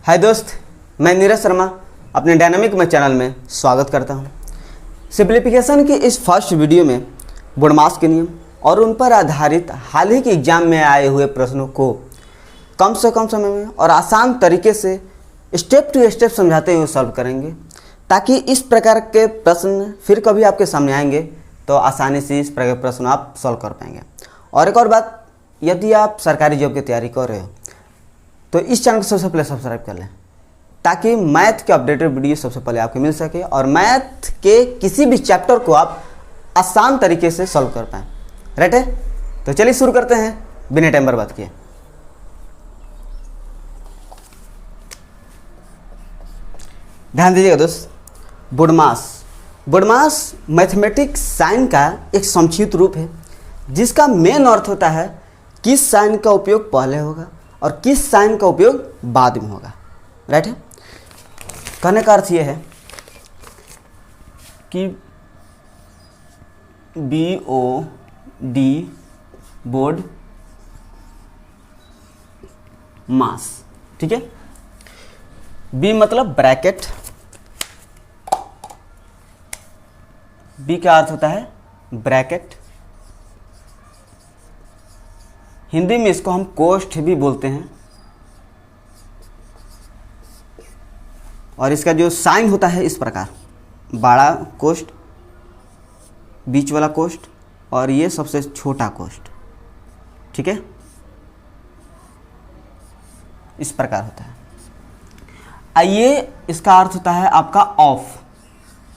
हाय दोस्त, मैं नीरज शर्मा अपने डायनामिक में चैनल में स्वागत करता हूं। सिंप्लीफिकेशन की इस फर्स्ट वीडियो में बोडमास के नियम और उन पर आधारित हाल ही के एग्जाम में आए हुए प्रश्नों को कम से कम समय में और आसान तरीके से स्टेप टू स्टेप समझाते हुए सॉल्व करेंगे, ताकि इस प्रकार के प्रश्न फिर कभी आपके सामने आएंगे तो आसानी से इस प्रकार के प्रश्न आप सॉल्व कर पाएंगे। और एक और बात, यदि आप सरकारी जॉब की तैयारी कर रहे हो तो इस चैनल को सबसे पहले सब्सक्राइब कर लें, ताकि मैथ के अपडेटेड वीडियो सबसे पहले आपको मिल सके और मैथ के किसी भी चैप्टर को आप आसान तरीके से सॉल्व कर पाएँ। राइट है? तो चलिए शुरू करते हैं बिना टाइम बर्बाद किए। ध्यान दीजिएगा दोस्त, बोडमास मैथमेटिक्स साइन का एक संक्षिप्त रूप है, जिसका मेन अर्थ होता है किस साइन का उपयोग पहले होगा और किस साइन का उपयोग बाद में होगा। राइट है? कहने का अर्थ यह है कि BOD बोर्ड मास, ठीक है। B मतलब ब्रैकेट, B का अर्थ होता है ब्रैकेट। हिंदी में इसको हम कोष्ठ भी बोलते हैं, और इसका जो साइन होता है इस प्रकार, बड़ा कोष्ठ, बीच वाला कोष्ठ और ये सबसे छोटा कोष्ठ, ठीक है, इस प्रकार होता है। आइए, इसका अर्थ होता है आपका ऑफ,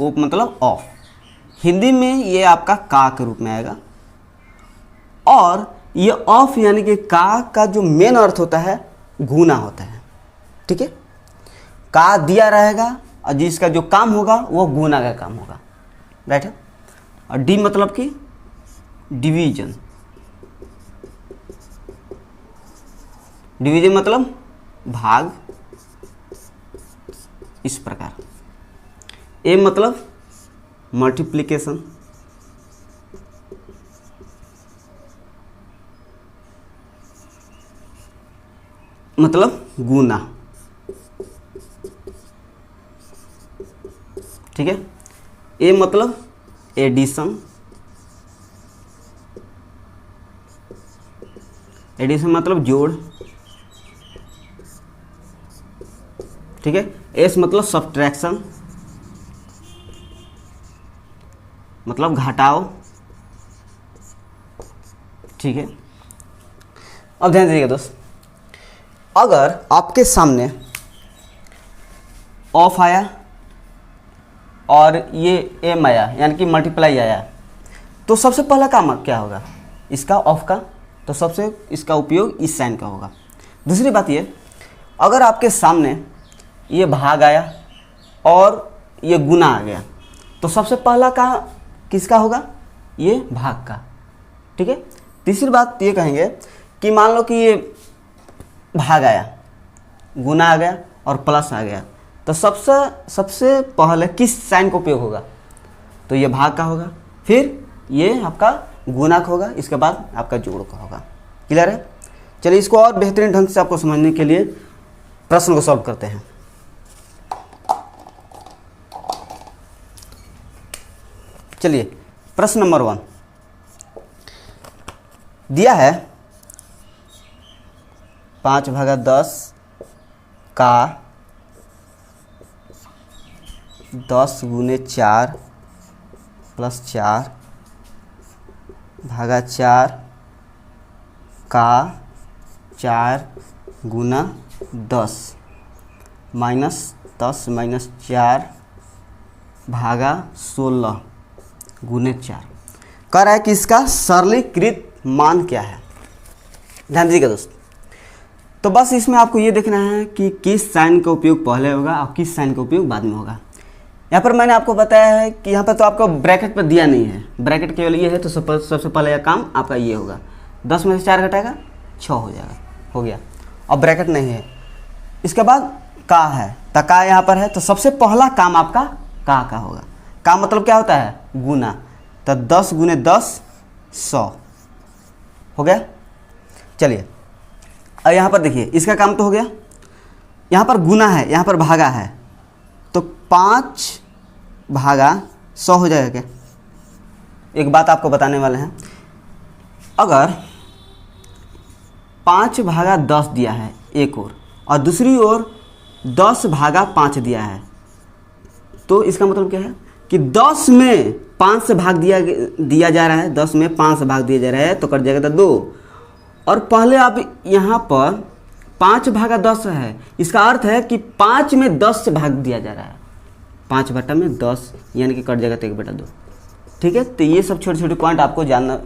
ओप मतलब ऑफ। हिंदी में ये आपका का के रूप में आएगा, और ये ऑफ यानी कि का जो मेन अर्थ होता है गुना होता है, ठीक है। का दिया रहेगा और जिसका जो काम होगा वो गुना का काम होगा। राइट है? और डी मतलब कि डिवीजन, डिवीजन मतलब भाग, इस प्रकार। ए मतलब मल्टीप्लिकेशन, मतलब गुना, ठीक है। ए मतलब एडिशन, एडिशन मतलब जोड़, ठीक है। एस मतलब सब्ट्रैक्शन, मतलब घटाव, ठीक है। अब ध्यान दीजिएगा दोस्त, अगर आपके सामने ऑफ आया और ये एम आया यानी कि मल्टीप्लाई आया, तो सबसे पहला काम क्या होगा इसका, ऑफ का, तो सबसे इसका उपयोग इस साइन का होगा। दूसरी बात ये, अगर आपके सामने ये भाग आया और ये गुना आ गया, तो सबसे पहला का किसका होगा, ये भाग का, ठीक है। तीसरी बात ये कहेंगे कि मान लो कि ये भाग आया, गुना आ गया और प्लस आ गया, तो सबसे पहले किस साइन का उपयोग होगा, तो ये भाग का होगा, फिर ये आपका गुना का होगा, इसके बाद आपका जोड़ का होगा। क्लियर है? चलिए, इसको और बेहतरीन ढंग से आपको समझने के लिए प्रश्न को सॉल्व करते हैं। चलिए, प्रश्न नंबर 1 दिया है 5/10 का 10 गुने 4 प्लस 4 भागा 4 का 4 गुना 10 माइनस 10 माइनस 4 भागा 16 गुने 4। कह रहा है कि इसका सरलीकृत मान क्या है। ध्यान दीजिएगा दोस्त, तो बस इसमें आपको ये देखना है कि किस साइन का उपयोग पहले होगा और किस साइन का उपयोग बाद में होगा। यहाँ पर मैंने आपको बताया है कि यहाँ पर तो आपको ब्रैकेट पर दिया नहीं है, ब्रैकेट केवल ये है, तो सबसे पहले यह काम आपका ये होगा, 10 में से 4 घटाएगा 6 हो जाएगा, हो गया। और ब्रैकेट नहीं है, इसके बाद का है, तो का यहाँ पर है, तो सबसे पहला काम आपका का होगा। का मतलब क्या होता है, गुना, तो 10 गुने 10 100 हो गया। चलिए, और यहाँ पर देखिए इसका काम तो हो गया, यहाँ पर गुना है, यहाँ पर भागा है, तो 5 भागा 100 हो जाएगा क्या? एक बात आपको बताने वाले हैं, अगर 5 भागा 10 दिया है एक और दूसरी ओर 10 भागा 5 दिया है, तो इसका मतलब क्या है कि 10 में 5 से भाग दिया जा रहा है, 10 में 5 से भाग दिया जा रहा है, तो कट जाएगा 2। और पहले आप यहाँ पर 5 भागा 10 है, इसका अर्थ है कि 5 में 10 से भाग दिया जा रहा है, 5 बटा में 10 यानी कि कट जाएगा तो 1 बटा 2। ठीक है, तो ये सब छोटे छोटे पॉइंट आपको जानना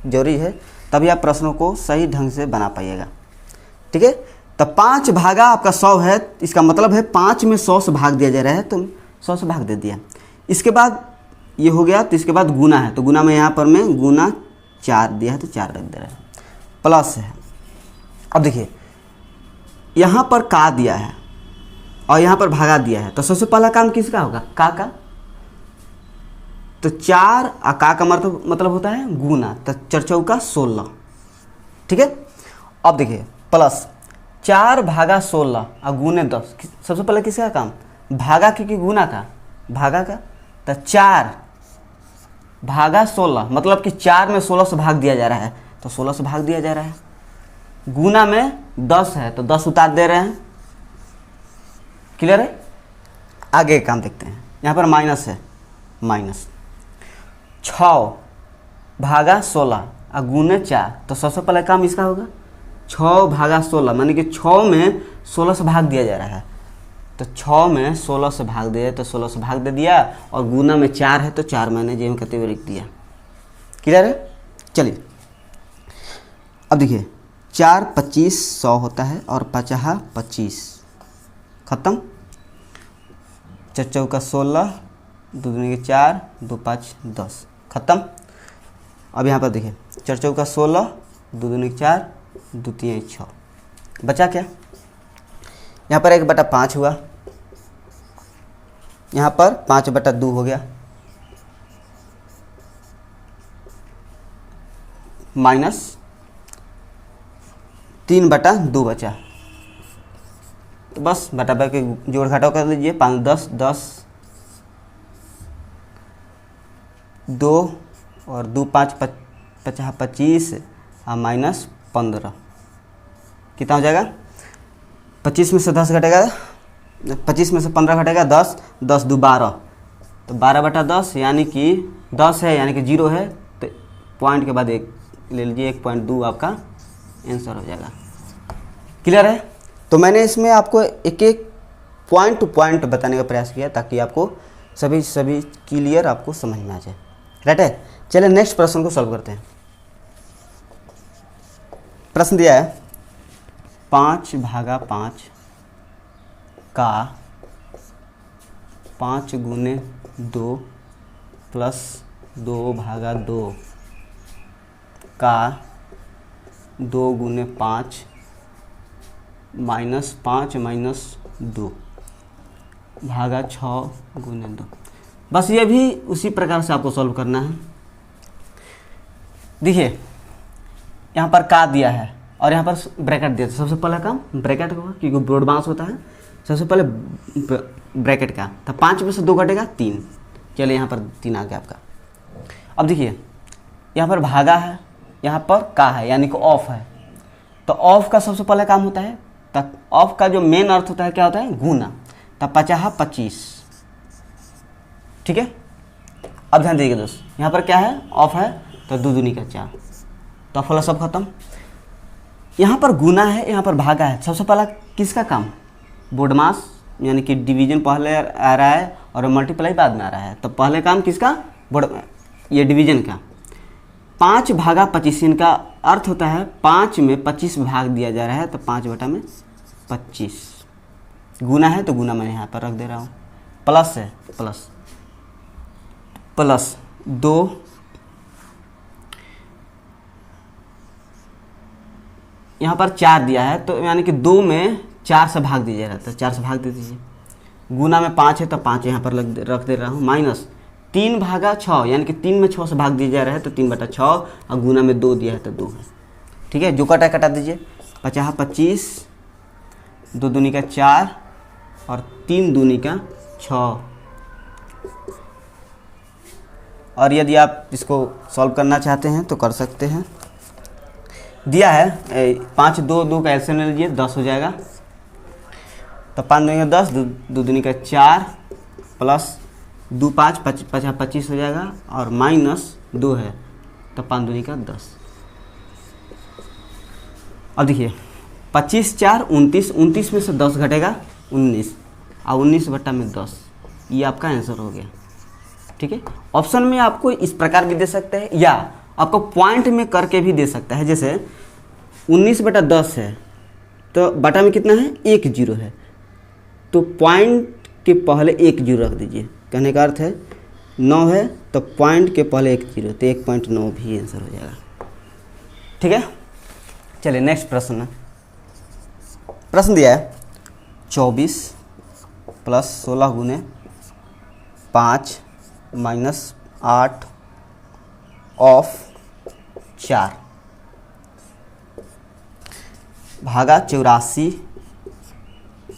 जरूरी है, तभी आप प्रश्नों को सही ढंग से बना पाइएगा। ठीक है, तो 5 भागा आपका 100 है, इसका मतलब है 5 में 100 से भाग दिया जा रहा है, तो 100 से भाग दे दिया। इसके बाद ये हो गया, तो इसके बाद गुना है, तो गुना में यहाँ पर मैं गुना 4 दिया है तो 4 रख दे रहा है, प्लस है। अब देखिए यहाँ पर का दिया है और यहाँ पर भागा दिया है, तो सबसे पहला काम किसका होगा? का। तो 4 और का मतलब होता है गुना, तो 4 चौका 16। ठीक है, अब देखिए प्लस 4 भागा 16 और गुने 10, सबसे पहले किसका काम? भागा कि गुना का? भागा का। तो 4 भागा 16 मतलब कि 4 में 16 से भाग दिया जा रहा है, तो 16 से भाग दिया जा रहा है। गुना में 10 है, तो 10 उतार दे रहे हैं। क्लियर है? आगे काम देखते हैं, यहाँ पर माइनस है, माइनस 6 भागा 16 और गुने 4, तो सबसे पहले काम इसका होगा 6 भागा 16, मानी कि 6 में 16 से भाग दिया जा रहा है, तो 6 में 16 से भाग दिया, तो 16 से भाग दे दिया, और गुना में 4 है तो 4 मैंने जेम करते हुए लिख दिया। क्लियर है? चलिए अब देखिए 4 25 100 होता है, और 50 25, खत्म। 4 चौका 16, 2 दूनी के 4, 2 5 10, खत्म। अब यहाँ पर देखिए 4 चौका 16, 2 दूनी के 4, 2 3 6, बचा क्या? यहाँ पर 1 बटा 5 हुआ, यहाँ पर 5 बटा 2 हो गया, माइनस 3 बटा 2 बचा, तो बस बटा के जोड़ घटाव कर लीजिए। 5 10 10, 2 और 2 5 50 25 और माइनस 15, कितना हो जाएगा? 25 में से 10 घटेगा, 25 में से 15 घटेगा 10, 10 2 12, तो 12 बटा 10 यानी कि 10 है, यानी कि 0 है, तो पॉइंट के बाद 1 ले लीजिए, 1.2 आपका आंसर हो जाएगा। क्लियर है? तो मैंने इसमें आपको एक एक पॉइंट टू पॉइंट बताने का प्रयास किया ताकि आपको सभी क्लियर आपको समझ में आ जाए। राइट है? चलिए नेक्स्ट प्रश्न को सॉल्व करते हैं। प्रश्न दिया है 5 भागा 5 का 5 गुने 2 प्लस 2 भागा 2 का 2 गुने 5 माइनस 5 माइनस 2 भागा 6 गुने 2। बस ये भी उसी प्रकार से आपको सॉल्व करना है। देखिए यहाँ पर का दिया है और यहाँ पर ब्रैकेट दिया, तो सबसे पहला काम ब्रैकेट का होगा क्योंकि ब्रॉड बांस होता है, सबसे पहले ब्रैकेट का। तो 5 में से 2 घटेगा 3, चलिए यहाँ पर 3 आ गया आपका। अब देखिए यहाँ पर भागा है, यहाँ पर का है यानी कि ऑफ है, तो ऑफ का सबसे पहले काम होता है, तब ऑफ का जो मेन अर्थ होता है क्या होता है? गुना। तब 50 25, ठीक है। अब ध्यान दीजिएगा दोस्त, यहाँ पर क्या है? ऑफ है, तो 2 दूनी का 4, तो फला सब खत्म। यहाँ पर गुना है, यहाँ पर भागा है, सबसे पहला किसका काम? बोर्डमास यानी कि डिवीजन पहले आ रहा है और मल्टीप्लाई बाद में आ रहा है, तो पहले काम किसका? ये डिवीजन का। 5 भागा 25, इनका अर्थ होता है 5 में 25 भाग दिया जा रहा है, तो 5 बटा में 25। गुना है तो गुना मैं यहाँ पर रख दे रहा हूँ, प्लस है प्लस 2 यहाँ पर 4 दिया है, तो यानी कि 2 में 4 से भाग दिया जा रहा है, तो 4 से भाग दे दीजिए। गुना में 5 है तो 5 यहाँ पर रख दे रहा हूँ, माइनस 3 भागा 6 यानी कि 3 में 6 से भाग दिया जा रहा है, तो 3 बटा 6 और गुना में 2 दिया है तो 2 है, ठीक है। जो कटा कटा दीजिए, 50 25 2 दूनी का 4 और 3 दूनी का 6। और यदि आप इसको सॉल्व करना चाहते हैं तो कर सकते हैं। दिया है 5 2 2 का एलसीएम ले लीजिए, 10 हो जाएगा। तो 5 दूनी का 10, 2 दूनी का 4 प्लस 2 5 25 हो जाएगा और माइनस 2 है तो 5 दूनी का 10। अब देखिए 25 4 29, 29 में से 10 घटेगा 19 और 19 बट्टा में 10, ये आपका आंसर हो गया। ठीक है, ऑप्शन में आपको इस प्रकार भी दे सकते हैं या आपको पॉइंट में करके भी दे सकता है। जैसे 19 बटा 10 है तो बटा में कितना है, 1 0 है, तो पॉइंट के पहले 1 0 रख दीजिए। कहने का अर्थ है 9 है तो पॉइंट के पहले 1 0, तो 1.9 भी आंसर हो जाएगा। ठीक है, चलिए नेक्स्ट प्रश्न। प्रश्न दिया है 24 प्लस 16 गुने 5 माइनस 8 ऑफ 4 भागा 84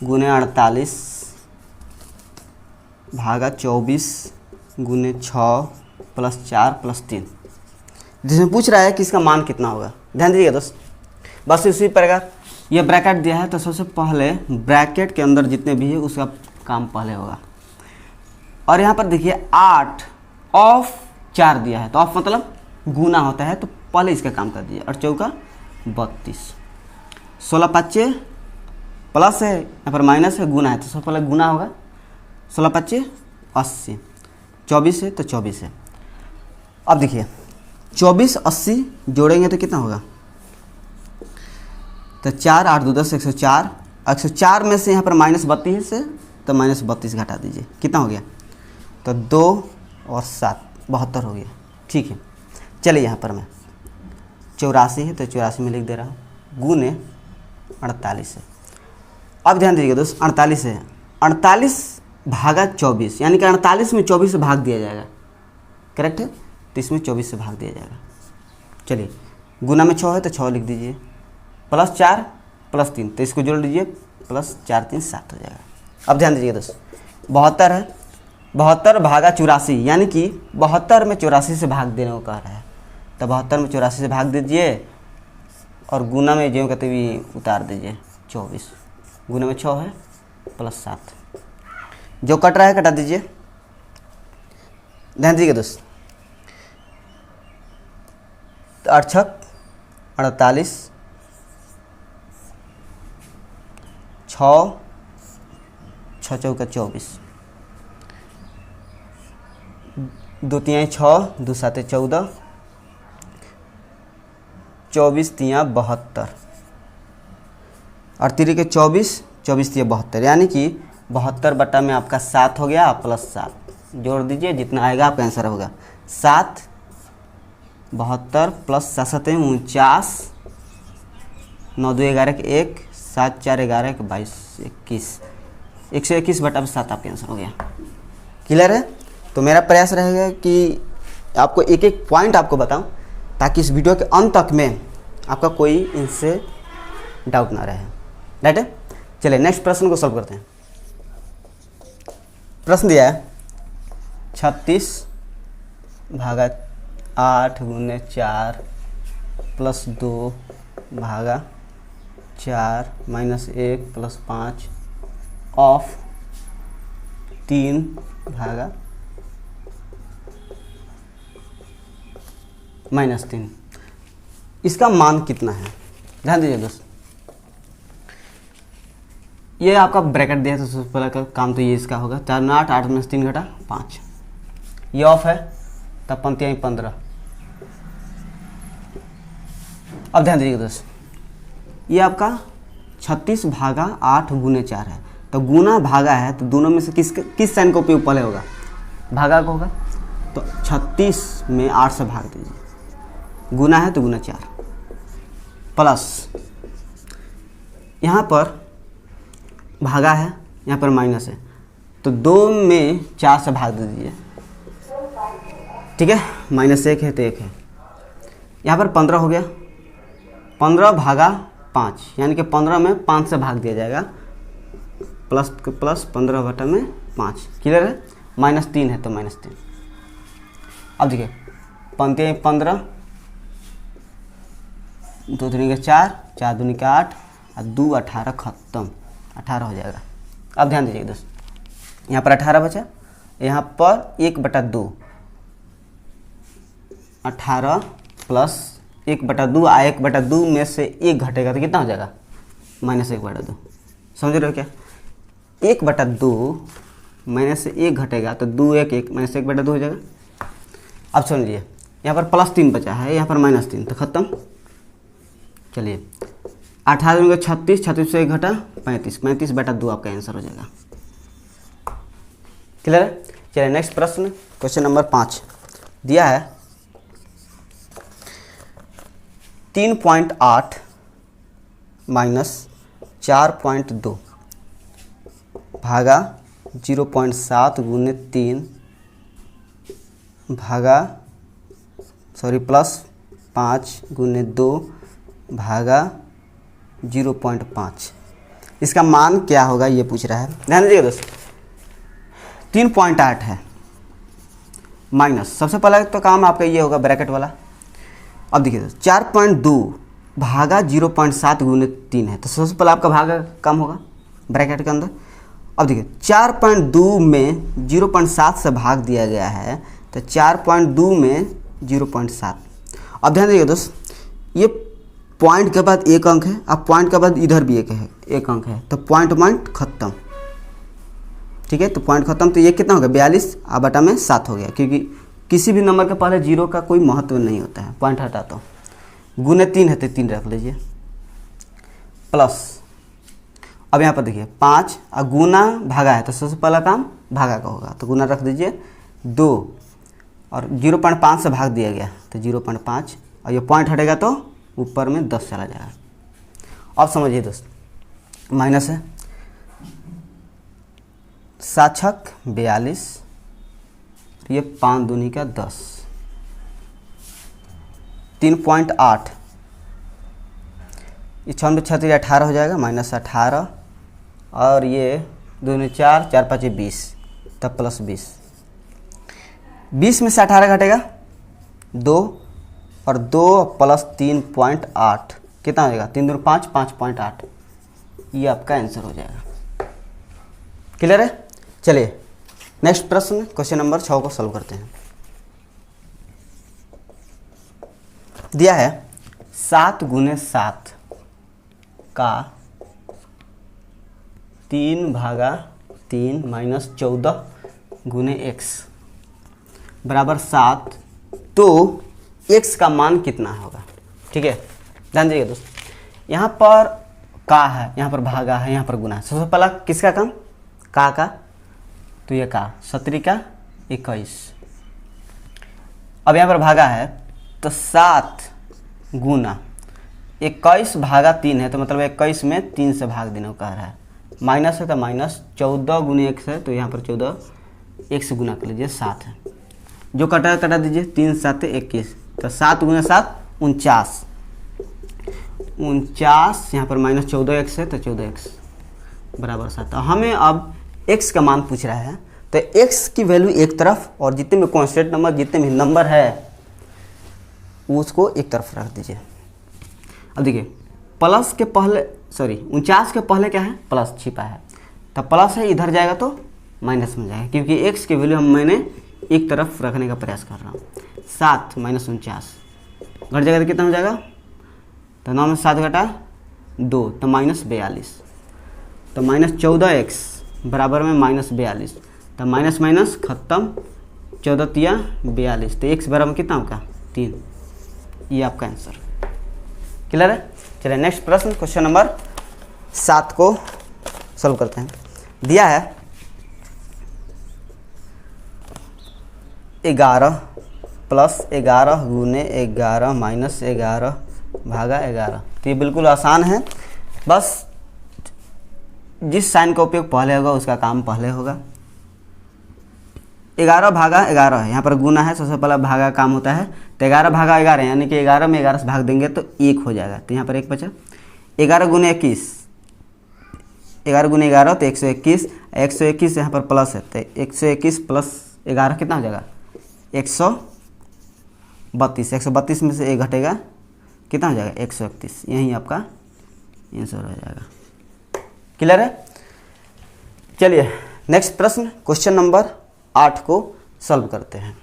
गुने 48 भागा 24 गुने 6 प्लस 4 प्लस 3, जिसमें पूछ रहा है कि इसका मान कितना होगा। ध्यान दीजिएगा दोस्त, बस इसी प्रकार ये ब्रैकेट दिया है तो सबसे पहले ब्रैकेट के अंदर जितने भी है उसका काम पहले होगा। और यहाँ पर देखिए 8 ऑफ 4 दिया है, तो ऑफ मतलब गुना होता है, तो पहले इसका काम कर दीजिए। और चौका 32, 16 5 प्लस है, यहाँ पर माइनस है, गुना है, तो सबसे पहले गुना होगा। 16 5 80, 24 है तो 24 है। अब देखिए 24 80 जोड़ेंगे तो कितना होगा, तो 4 8 2 10 104, 104 में से यहाँ पर माइनस 32 है तो माइनस 32 घटा दीजिए, कितना हो गया, तो 2 और 7 72 हो गया। ठीक है, चलिए यहाँ पर मैं 84 है तो 84 में लिख दे रहा हूँ, गुने 48 है। अब ध्यान दीजिएगा दोस्त, 48 है, 48 भागा 24, यानी कि 48 में 24 से भाग दिया जाएगा, करेक्ट है, तो इसमें 24 से भाग दिया जाएगा। चलिए गुना में 6 है तो 6 लिख दीजिए, प्लस 4 प्लस 3, तो इसको जोड़ लीजिए, प्लस 4 3 7 हो जाएगा। अब ध्यान दीजिएगा दोस्त, 72 है, 72 भागा 84, यानी कि 72 में 84 से भाग देने को कह रहा है, तो 72 में 84 से भाग दीजिए और गुना में जो कहते भी उतार दीजिए 24, गुना में 6 है प्लस 7, जो कट रहा है कटा दीजिए। ध्यान दीजिएगा दोस्त, तो 8 48, 6 6 चौका 24, 2 3 6, 2 7 14, 24 3 72 और 3 के 24, 24 3 72, यानी कि 72 बटा में आपका 7 हो गया प्लस 7, जोड़ दीजिए, जितना आएगा आपका आंसर होगा 7 72 प्लस 7 7 49, 9 2 11 1, 7 4 11 22 21, 121 बटा में 7 आपका आंसर हो गया। क्लियर है? तो मेरा प्रयास रहेगा कि आपको एक एक पॉइंट आपको बताऊं ताकि इस वीडियो के अंत तक में आपका कोई इनसे डाउट ना रहे। राइट है? चलिए नेक्स्ट प्रश्न को सॉल्व करते हैं। प्रश्न दिया है 36 भागा 8 गुने 4 प्लस 2 भागा 4 माइनस 1 प्लस 5 ऑफ 3 भागा -3। इसका मान कितना है? ध्यान दीजिए दोस्त, ये आपका ब्रैकेट दिया है तो सबसे पहले का काम तो ये इसका होगा, 4 में 8, 8 में 3 घटा 5, ये ऑफ है तब पंक्तियाँ 15। अब ध्यान दीजिए दोस्त, ये आपका 36 भागा 8 गुने 4 है, तो गुना भागा है तो दोनों में से किस साइन का उपयोग पहले होगा? भागा का होगा, तो 36 में 8 से भाग दीजिए, गुना है तो गुना 4 प्लस यहाँ पर भागा है, यहाँ पर माइनस है, तो 2 में 4 से भाग दे दीजिए, ठीक है, -1 है तो 1 है, यहाँ पर 15 हो गया, 15 भागा 5, यानी कि 15 में 5 से भाग दिया जाएगा, प्लस के प्लस 15/5 क्लियर है। -3 है तो -3। अब देखिए पंक्ति 15, 2 दूनी के 4, 4 दूनी के 8 और 2 18 खत्म, 18 हो जाएगा। अब ध्यान दीजिए दोस्त, यहाँ पर 18 बचा, यहाँ पर 1/2, 18 प्लस 1/2 आ 1/2 में से 1 घटेगा तो कितना हो जाएगा? -1/2। समझ रहे हो क्या? 1/2 माइनस से 1 घटेगा तो 2 1 1 -1/2 हो जाएगा। अब समझिए यहाँ पर +3 बचा है, यहाँ पर -3 तो खत्म। चलिए 18 दूनी का 36, 36 से 1 घटा 35, 35/2 आपका आंसर हो जाएगा। क्लियर है। चलिए नेक्स्ट प्रश्न, क्वेश्चन नंबर 5 दिया है 3.8 - 4.2 भागा 0.7 गुने 3 भागा +5 गुने 2 भागा 0.5। इसका मान क्या होगा ये पूछ रहा है। ध्यान दीजिएगा दोस्त, 3.8 है माइनस, सबसे पहला तो काम आपका ये होगा ब्रैकेट वाला। अब देखिए दोस्त 4.2 भागा 0.7 गुने 3 है तो सबसे पहले आपका भागा कम होगा ब्रैकेट के अंदर। अब देखिए 4.2 में 0.7 से भाग दिया गया है तो 4.2 में 0.7। अब ध्यान दीजिए दोस्त, ये पॉइंट के बाद एक अंक है, अब पॉइंट के बाद इधर भी एक अंक है तो पॉइंट खत्म। ठीक है, तो पॉइंट खत्म, तो ये कितना हो गया 42 बटा में 7 हो गया, क्योंकि किसी भी नंबर के पहले 0 का कोई महत्व नहीं होता है, पॉइंट हटाता हूँ। गुने 3 है तो 3 रख लीजिए प्लस। अब यहाँ पर देखिए 5 और गुना भागा है तो सबसे पहला काम भागा का होगा, तो गुना रख दीजिए 2 और 0.5 से भाग दिया गया तो 0.5 और ये पॉइंट हटेगा तो ऊपर में 10 चला जाएगा। अब समझिए दोस्त, माइनस है 7 छक 42, ये 5 दूनी का 10, 3.8 ये 6 36 18 हो जाएगा -18 और ये 2 दूनी 4, 4 5 20 तब +20। 20 में से 18 घटेगा 2 और 2 + 3.8 कितना हो जाएगा? 3 दूनी 5, 5.8, ये आपका आंसर हो जाएगा। क्लियर है। चलिए नेक्स्ट प्रश्न, क्वेश्चन नंबर 6 को सॉल्व करते हैं। दिया है 7 गुने 7 का 3 भागा 3 -14 गुने x बराबर 7, तो x का मान कितना होगा? ठीक है, ध्यान दीजिएगा दोस्त, यहाँ पर का है, यहाँ पर भागा है, यहाँ पर गुना है। सबसे पहला किसका काम? का, तो ये का 17 का 21। अब यहाँ पर भागा है तो 7 गुना 21 भागा 3 है, तो मतलब 21 में 3 से भाग देना कह रहा है। माइनस है तो -14 गुने x है, तो यहाँ पर 14 1 से गुना कर लीजिए 7 है, जो कटा दीजिए 3 7 21, तो 7 गुना 7 49, 49 यहाँ पर -14x है तो 14x बराबर 7। हमें अब x का मान पूछ रहा है, तो x की वैल्यू एक तरफ और जितने भी कांस्टेंट नंबर जितने भी नंबर है उसको एक तरफ रख दीजिए। अब देखिए प्लस के पहले 49 के पहले क्या है? प्लस छिपा है, तो प्लस है इधर जाएगा तो माइनस में जाएगा, क्योंकि x की वैल्यू मैंने एक तरफ रखने का प्रयास कर रहा हूँ। 7 - 49 घट जाएगा तो कितना हो जाएगा? तो 9 में 7 घटा 2 तो -42, तो -14x बराबर में -42, तो माइनस माइनस खत्म, 14 तिया 42, तो x बराबर कितना होगा? 3। ये आपका आंसर। क्लियर है। चलिए नेक्स्ट प्रश्न, क्वेश्चन नंबर 7 को सॉल्व करते हैं। दिया है 11 + 11 गुने 11 - 11 भागा 11। तो ये बिल्कुल आसान है, बस जिस साइन का उपयोग पहले होगा उसका काम पहले होगा। 11 भागा 11 है, यहाँ पर गुना है, सबसे पहला भागा काम होता है, तो 11 भागा 11 यानी कि 11 में 11 से भाग देंगे तो 1 हो जाएगा, तो यहाँ पर 1 बचा। 11 गुने 21 11 गुने 11 तो 121, 121 यहाँ पर प्लस है तो 121 प्लस 11 कितना हो जाएगा 132, 132 में से 1 घटेगा कितना हो जाएगा 131, यही आपका आंसर हो जाएगा। क्लियर है। चलिए नेक्स्ट प्रश्न, क्वेश्चन नंबर 8 को सॉल्व करते हैं।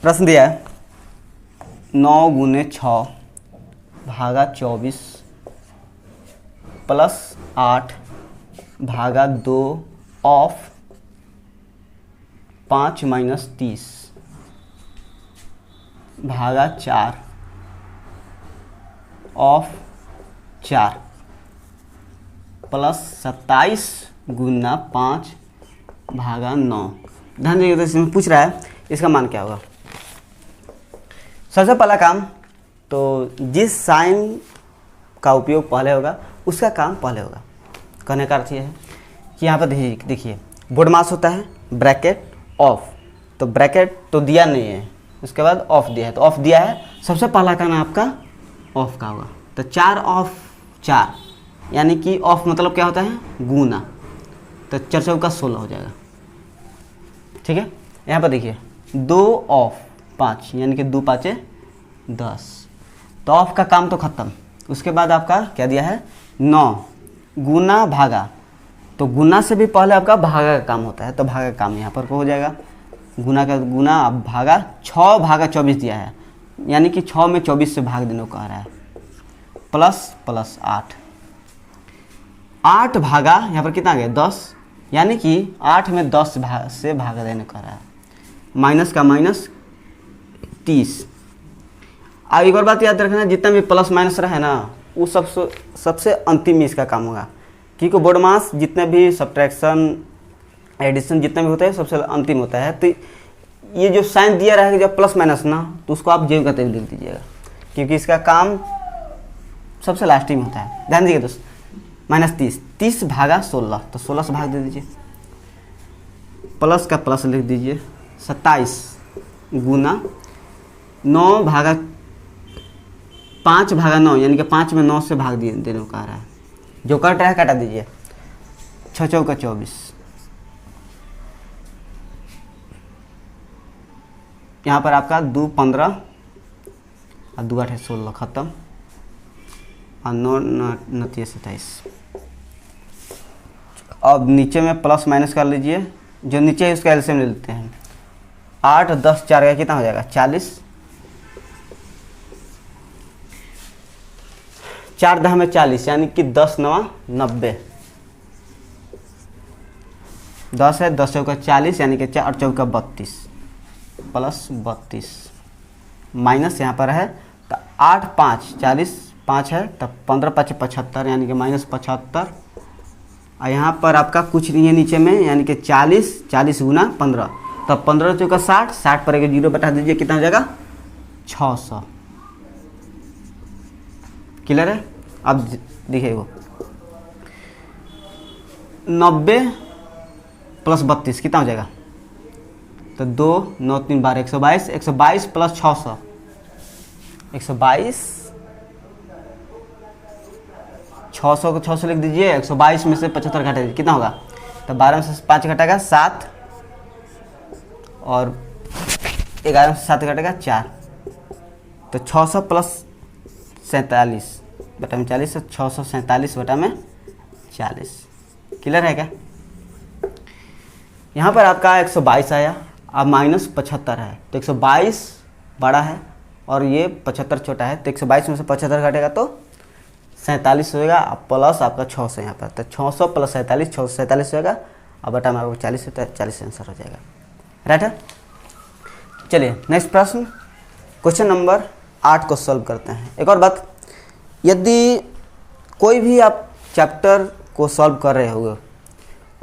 प्रश्न दिया है 9 गुने 6 भागा 24 प्लस 8 भागा 2 ऑफ 5 माइनस 30 भागा 4 ऑफ 4 प्लस 27 गुना 5 भागा 9। ध्यान दीजिए, तो इसमें पूछ रहा है इसका मान क्या होगा। सबसे पहला काम तो जिस साइन का उपयोग पहले होगा उसका काम पहले होगा। कहने का अर्थ ये है कि यहाँ पर देखिए बोर्ड मास होता है ब्रैकेट ऑफ, तो ब्रैकेट तो दिया नहीं है, उसके बाद ऑफ दिया है, तो ऑफ दिया है, सबसे पहला काम आपका ऑफ का होगा। तो 4 ऑफ 4 यानी कि ऑफ मतलब क्या होता है गुना, तो 4 चौका 16 हो जाएगा। ठीक है, यहाँ पर देखिए 2 ऑफ 5 यानी कि 2 5 10, तो ऑफ का काम तो खत्म। उसके बाद आपका क्या दिया है 9 गुना भागा, तो गुना से भी पहले आपका भागा का काम होता है, तो भागा का काम यहाँ पर हो जाएगा। गुना का गुना भागा 6 भागा 24 दिया है, यानी कि 6 में 24 से भाग देने को कह रहा है, प्लस प्लस 8 भागा यहाँ पर कितना आ गया 10, यानी कि 8 में 10 से भाग देने को कह रहा है, माइनस का माइनस 30। अब एक और बात याद रखना, जितना भी प्लस माइनस रहा है ना वो सबसे अंतिम में इसका काम होगा, क्योंकि बोर्ड मास जितने भी सब्ट्रैक्शन एडिशन जितना भी होता है सबसे अंतिम होता है। तो ये जो साइन दिया रहेगा जब प्लस माइनस ना, तो उसको आप जेब का तेल लिख दीजिएगा, क्योंकि इसका काम सबसे लास्ट में होता है। ध्यान दीजिए दोस्त, माइनस 30 भागा 16, तो 16 से भाग दे दीजिए, प्लस का प्लस लिख दीजिए, 27 गुना 9 भागा 5 भागा 9 यानी कि 5 में 9 से भाग देने को कह रहा है, जो कट रहा है काटा दीजिए, 6 चौका 24, यहाँ पर आपका 2 15 और 2 8 16 खत्म, और 9 9 27। अब नीचे में प्लस माइनस कर लीजिए, जो नीचे है उसका एलसीएम ले लेते हैं, 8 10 4 का कितना हो जाएगा 40, 4 10 में 40 यानी कि 10 9 90, 10 है 10 चौका 40 यानी कि 4 चौका 32 प्लस 32 माइनस यहाँ पर है, तो 8 5 40 5 है, तब 15 5 75 यानी कि माइनस 75, और यहाँ पर आपका कुछ नहीं है नीचे में, यानी कि 40 गुना 15, तब 15 चौका 60, 60 पर एक 0 बता दीजिए, कितना हो जाएगा 600। क्लियर है। अब देखिए वो 90 प्लस 32 कितना हो जाएगा, तो 2 9 3 12 122, 122 प्लस 600, 122 600 को 600 लिख दीजिए, 122 में से 75 घटा दीजिए, कितना होगा, तो 12 में से 5 घटेगा 7, और 11 में से 7 घटेगा 4, तो 600 प्लस 47 बटा में 40, 647 बटा में 40। क्लियर है क्या। यहाँ पर आपका 122 आया, अब माइनस 75 है, तो 122 बड़ा है और ये 75 छोटा है, तो 122 में से 75 घटेगा तो 47 होएगा, प्लस आपका 600 यहाँ पर, तो 600 प्लस 47 647 होएगा, अब बटा में आपको 40 होता है, 40 आंसर हो जाएगा। राइट है। चलिए नेक्स्ट प्रश्न, क्वेश्चन नंबर 8 को सॉल्व करते हैं। एक और बात, यदि कोई भी आप चैप्टर को सॉल्व कर रहे होगे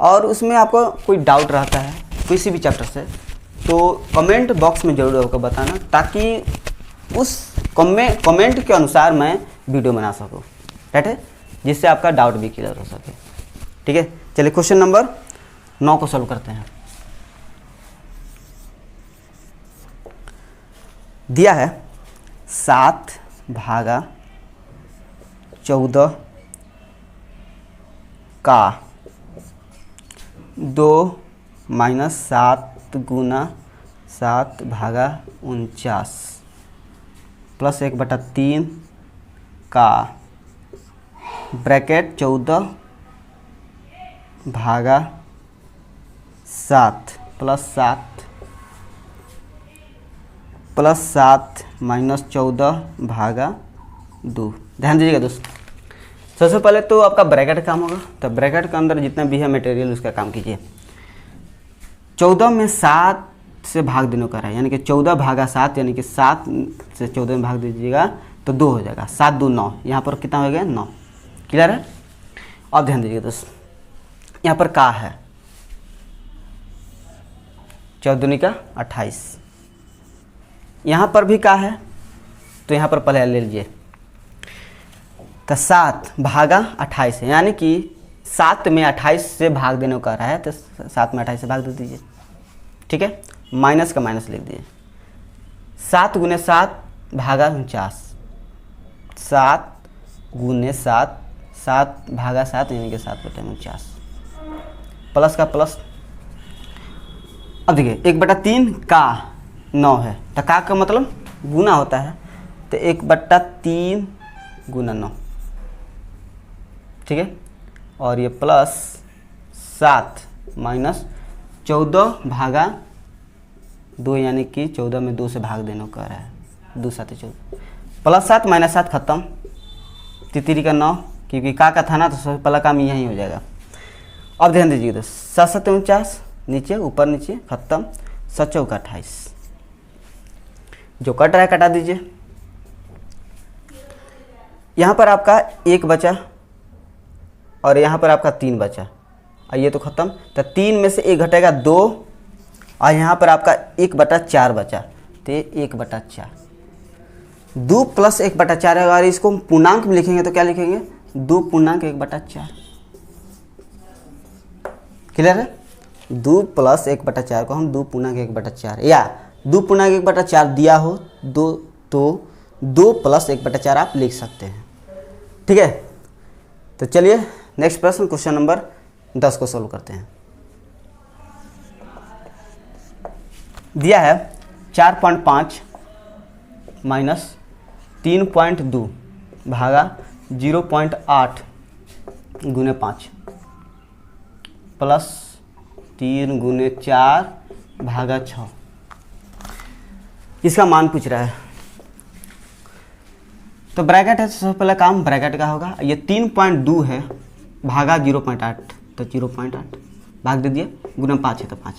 और उसमें आपको कोई डाउट रहता है किसी भी चैप्टर से, तो कमेंट बॉक्स में जरूर होकर बताना, ताकि उस कमेंट के अनुसार मैं वीडियो बना सकूं। राइट है, जिससे आपका डाउट भी क्लियर हो सके। ठीक है, चलिए क्वेश्चन नंबर 9 को सॉल्व करते हैं। दिया है 7 भागा 14 का 2 माइनस 7 गुना 7 भागा 49 प्लस 1/3 का ब्रैकेट 14 भागा 7 प्लस 7 माइनस 14 भागा 2। ध्यान दीजिएगा दोस्तों, सबसे पहले तो आपका ब्रैकेट काम होगा, तो ब्रैकेट के अंदर जितना भी है मटेरियल उसका काम कीजिए। 14 में 7 से भाग देने का है, यानी कि 14 भागा 7, यानी कि 7 से 14 में भाग दीजिएगा तो 2 हो जाएगा। 7 2 9, यहाँ पर कितना हो गया 9। क्लियर है। अब ध्यान दीजिएगा दोस्तों, यहाँ पर का है 14 का 28, यहाँ पर भी का है, तो यहाँ पर पहले ले लीजिए, तो 7 भागा 28 है, यानी कि 7 में 28 से भाग देने को कह रहा है, तो 7 में 28 से भाग दे दीजिए। ठीक है, माइनस का माइनस लिख दीजिए। 7 गुने 7 भागा 49, 7 गुने 7, 7 भागा 7 यानी कि 7/49, प्लस का प्लस। अब देखिए 1/3 का 9 है, तो का मतलब गुना होता है, तो 1/3 गुना 9। ठीक है, और ये प्लस 7 माइनस 14 भागा 2, यानी कि 14 में 2 से भाग देना कर रहा है, 2 7 14, प्लस 7 माइनस 7 खत्म, तितरी का 9, क्योंकि का था ना, तो सबसे पहला काम यही हो जाएगा। अब ध्यान दीजिए दोस्त, 7 7 49, नीचे ऊपर नीचे खत्म, 7 चौका 28, जो कट रहा है कटा दीजिए। यहाँ पर आपका 1 बचा और यहाँ पर आपका 3 बचा, और ये तो खत्म, तो 3 में से 1 घटेगा 2, और यहाँ पर आपका 1/4 बचा, तो 1/4, 2 प्लस 1/4 है। अगर इसको पूर्णांक में लिखेंगे तो क्या लिखेंगे, 2 पूर्णांक 1/4। क्लियर है। 2 प्लस 1/4 को हम 2 पूर्णांक 1/4, या 2 पूर्णांक 1/4 दिया हो दो, तो 2 प्लस 1/4 आप लिख सकते हैं। ठीक है, तो चलिए नेक्स्ट प्रश्न, क्वेश्चन नंबर 10 को सोल्व करते हैं। दिया है 4.5 माइनस 3.2 भागा 0.8 गुने 5 प्लस 3 गुने 4 भागा 6, इसका मान पूछ रहा है। तो ब्रैकेट है, सबसे पहले काम ब्रैकेट का होगा। ये 3.2 है भागा 0.8, तो 0.8 भाग दे दिए, गुना 5 है तो 5।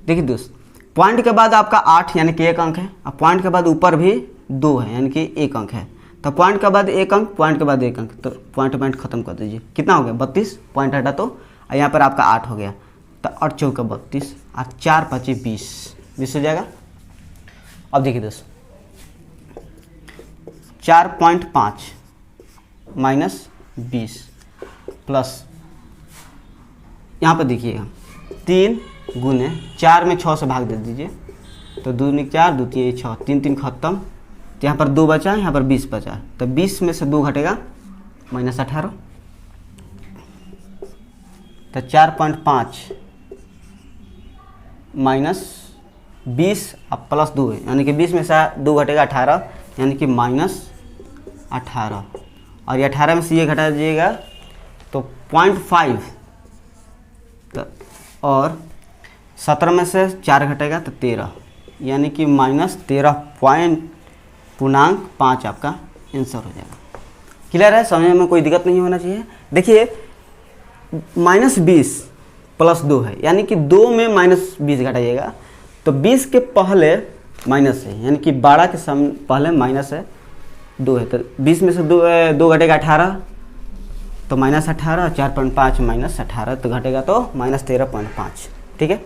देखिए दोस्त, पॉइंट के बाद आपका 8 यानी कि 1 अंक है, और पॉइंट के बाद ऊपर भी 2 है यानी कि 1 अंक है, तो पॉइंट के बाद 1 अंक, पॉइंट के बाद 1 अंक, तो पॉइंट खत्म कर दीजिए। कितना हो गया 32, पॉइंट हटा तो, और यहाँ पर आपका 8 हो गया, तो 8 चौका 32, और 4 5 20 हो जाएगा। अब देखिए दोस्त, 4.5 माइनस 20 प्लस, यहाँ पर देखिएगा 3 गुने 4 में 6 से भाग दे दीजिए, तो 2 दूनी 4, 2 3 6, 3 3 खत्म, तो यहाँ पर 2 बचा, यहाँ पर 20 बचा, तो 20 में से 2 घटेगा माइनस 18, तो 4.5 माइनस 20 अब प्लस 2 है, यानी कि 20 में से 2 घटेगा 18, यानी कि माइनस 18, और ये 18 में से ये घटा दीजिएगा तो 0.5, तो और 17 में से 4 घटेगा तो 13, यानी कि माइनस 13.5 आपका आंसर हो जाएगा। क्लियर है, समझने में कोई दिक्कत नहीं होना चाहिए। देखिए माइनस 20 प्लस 2 है, यानी कि 2 में माइनस 20 घटाइएगा, तो 20 के पहले माइनस है, यानी कि 12 के पहले माइनस है, 2 है, तो 20 में से 2 घटेगा 18, तो माइनस 18, 4.5 माइनस 18, तो घटेगा तो माइनस 13.5। ठीक है,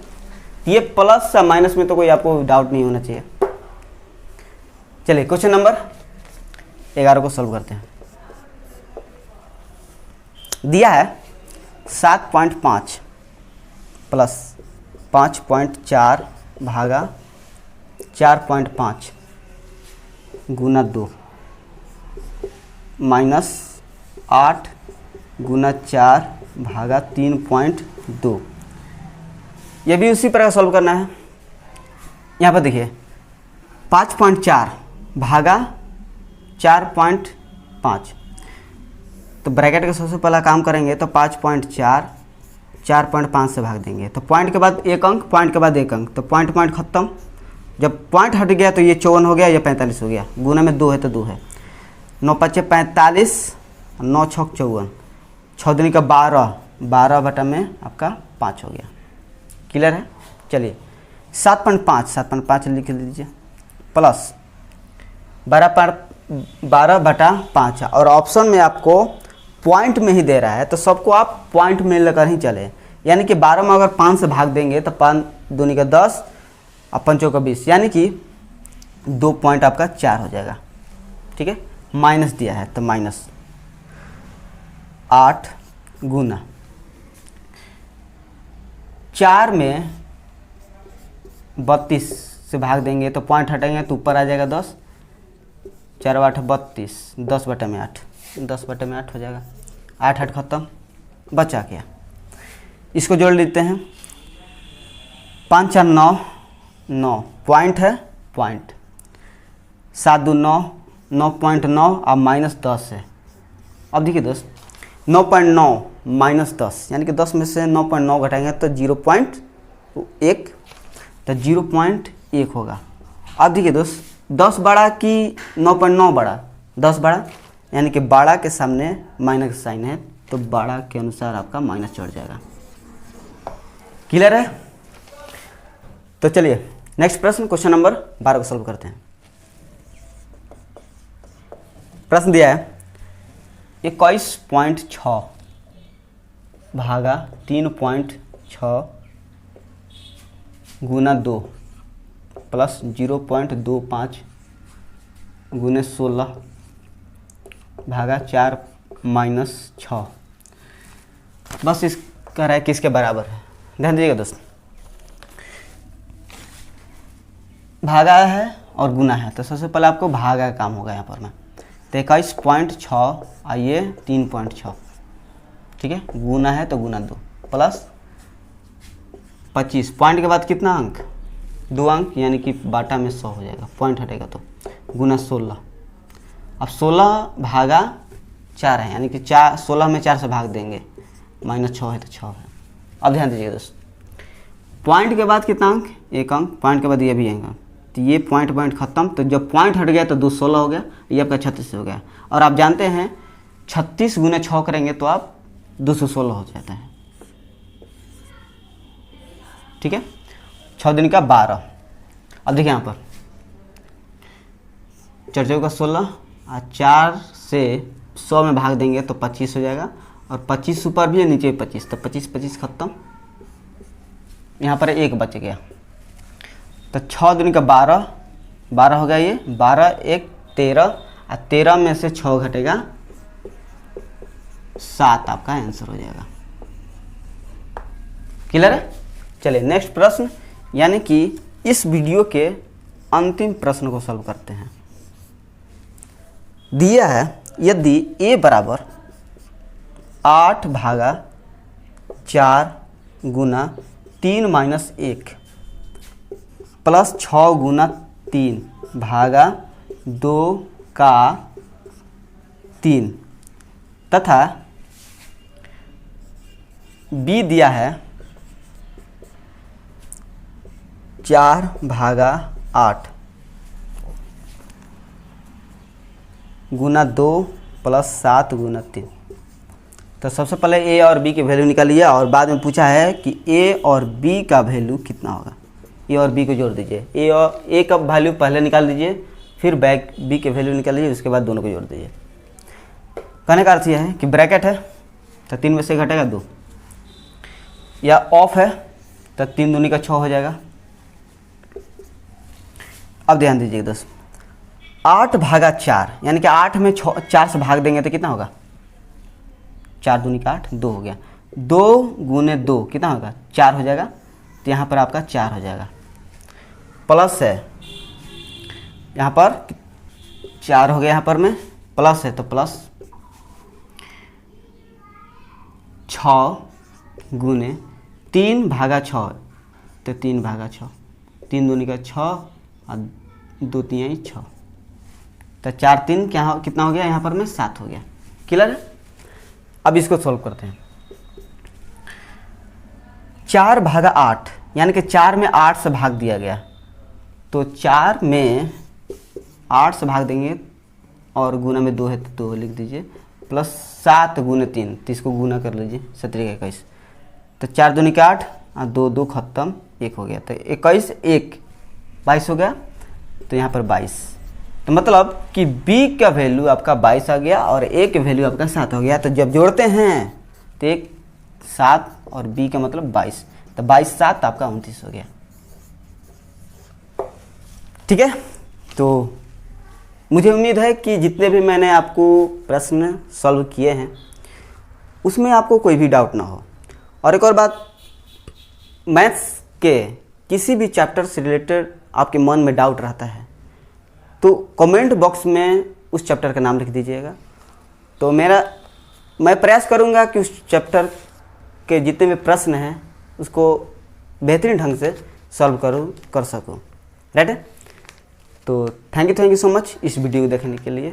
ये प्लस या माइनस में तो कोई आपको डाउट नहीं होना चाहिए। चलिए क्वेश्चन नंबर 11 को सॉल्व करते हैं। दिया है 7.5 प्लस 5.4 भागा 4.5 गुना 2 माइनस 8 गुना 4 भागा 3.2। ये भी उसी प्रकार सॉल्व करना है। यहाँ पर देखिए 5.4 भागा 4.5, तो ब्रैकेट का सबसे पहला काम करेंगे तो 5.4 4.5 से भाग देंगे, तो पॉइंट के बाद एक अंक, पॉइंट के बाद एक अंक, तो पॉइंट पॉइंट खत्म। जब पॉइंट हट गया तो ये 54 हो गया, ये 45 हो गया, गुना में 2 है तो 2 है। 9 5 45, 9 6 54, 6 दूनी का 12, 12 बटा में आपका 5 हो गया। क्लियर है। चलिए 7.5 लिख लीजिए प्लस 12 बटा 5, और ऑप्शन में आपको पॉइंट में ही दे रहा है तो सबको आप पॉइंट में लेकर ही चले, यानी कि 12 में अगर 5 से भाग देंगे तो 5 दूनी का 10 और 5 का 20, यानी कि 2 पॉइंट आपका 4 हो जाएगा। ठीक है, माइनस दिया है तो माइनस 8 गुना 4 में 32 से भाग देंगे तो पॉइंट हटेंगे तो ऊपर आ जाएगा 10, 4 8 32, 10 बटे में 8, 10 बटे में 8 हो जाएगा। 8 8 खत्म, बचा क्या, इसको जोड़ लेते हैं। 5 4 9, 9 पॉइंट है, पॉइंट 7 2 9, 9.9 और माइनस 10 है। अब देखिए दोस्त 9.9 माइनस 10, यानी कि 10 में से 9.9 घटाएंगे तो 0.1, तो 0.1 होगा। अब देखिए दोस्त 10 बड़ा कि 9.9 बड़ा, 10 बड़ा, यानी कि बड़ा के सामने माइनस का साइन है तो बड़ा के अनुसार आपका माइनस चढ़ जाएगा। क्लियर है। तो चलिए नेक्स्ट प्रश्न, क्वेश्चन नंबर 12 को सॉल्व करते हैं। प्रश्न दिया है 21.6 भागा 3.6 गुना 2 प्लस 0.25 गुने 16 भागा 4 माइनस 6। बस इस कह रहा है किसके बराबर है। ध्यान दीजिएगा दोस्त, भागा है और गुना है, तो सबसे पहले आपको भागा का काम होगा यहाँ पर में। तो 21.6 आइए 3.6, ठीक है, गुना है तो गुना 2 प्लस 25, पॉइंट के बाद कितना अंक, 2 अंक, यानी कि बाटा में 100 हो जाएगा, पॉइंट हटेगा तो गुना 16। अब 16 भागा 4 है, यानी कि 16 में 4 से भाग देंगे, माइनस 6 है तो 6 है। अब ध्यान दीजिएगा दोस्त, पॉइंट के बाद कितना अंक, 1 अंक, पॉइंट के बाद ये भी एक अंक, तो ये पॉइंट खत्म। तो जब पॉइंट हट गया तो 2 16 हो गया, ये आपका 36 हो गया। और आप जानते हैं 36 गुना 6 करेंगे तो आप 216 हो जाता है। ठीक है, 6 दिन का 12। अब देखिए यहाँ पर 4 का 16 और 4 से 100 में भाग देंगे तो 25 हो जाएगा, और 25 ऊपर भी है नीचे 25, तो 25 खत्म। यहाँ पर 1 बच गया, तो 6 दिन का 12 हो गया, ये 12 1 13, और 13 में से 6 घटेगा 7, आपका आंसर हो जाएगा। क्लियर है। चलिए नेक्स्ट प्रश्न, यानी कि इस वीडियो के अंतिम प्रश्न को सॉल्व करते हैं। दिया है यदि a बराबर 8 भागा 4 गुना 3 माइनस 1 प्लस 6 गुना 3 भागा 2 का 3 तथा b दिया है 4 भागा 8 गुना 2 प्लस 7 गुना 3। तो सबसे पहले a और b की वैल्यू निकालिए, और बाद में पूछा है कि a और b का वैल्यू कितना होगा। a और b को जोड़ दीजिए, a का वैल्यू पहले निकाल दीजिए, फिर बैक b के वैल्यू निकाल लीजिए, उसके बाद दोनों को जोड़ दीजिए। कहने का अर्थ यह है कि ब्रैकेट है तो 3 में से घटेगा 2, या ऑफ है तो 3 दूनी का 6 हो जाएगा। अब ध्यान दीजिए दोस्त, 8 भागा 4, यानी कि 8 में 4 से भाग देंगे तो कितना होगा, 4 दूनी का 8, 2 हो गया, 2 गुने 2 कितना होगा, 4 हो जाएगा, तो यहाँ पर आपका 4 हो जाएगा। प्लस है यहाँ पर 4 हो गया, यहाँ पर में प्लस है तो प्लस 6 गुने 3 भागा 6, तो 3 भागा 6, 3 दूनी का 6 और 2 तिहाई 6, तो 4 3 क्या कितना हो गया यहाँ पर में 7 हो गया। क्लियर है? अब इसको सॉल्व करते हैं। 4 भागा 8 यानी कि 4 में 8 से भाग दिया गया, तो 4 में 8 से भाग देंगे और गुना में 2 है तो 2 लिख दीजिए, प्लस 7 गुने 3, तो इसको गुना कर लीजिए 17 का 21, तो 4 दूनी का 8 और 2 2 खत्म, 1 हो गया, तो 21 1 22 हो गया, तो यहाँ पर 22। तो मतलब कि b का वैल्यू आपका 22 आ गया और a का वैल्यू आपका 7 हो गया। तो जब जोड़ते हैं तो 1 7 और b का मतलब 22, तो 22 7 आपका 29 हो गया। ठीक है, तो मुझे उम्मीद है कि जितने भी मैंने आपको प्रश्न सॉल्व किए हैं उसमें आपको कोई भी डाउट ना हो। और एक और बात, मैथ्स के किसी भी चैप्टर से रिलेटेड आपके मन में डाउट रहता है तो कमेंट बॉक्स में उस चैप्टर का नाम लिख दीजिएगा, तो मैं प्रयास करूंगा कि उस चैप्टर के जितने भी प्रश्न हैं उसको बेहतरीन ढंग से सॉल्व कर सकूं। राइट है? तो थैंक यू सो मच इस वीडियो को देखने के लिए।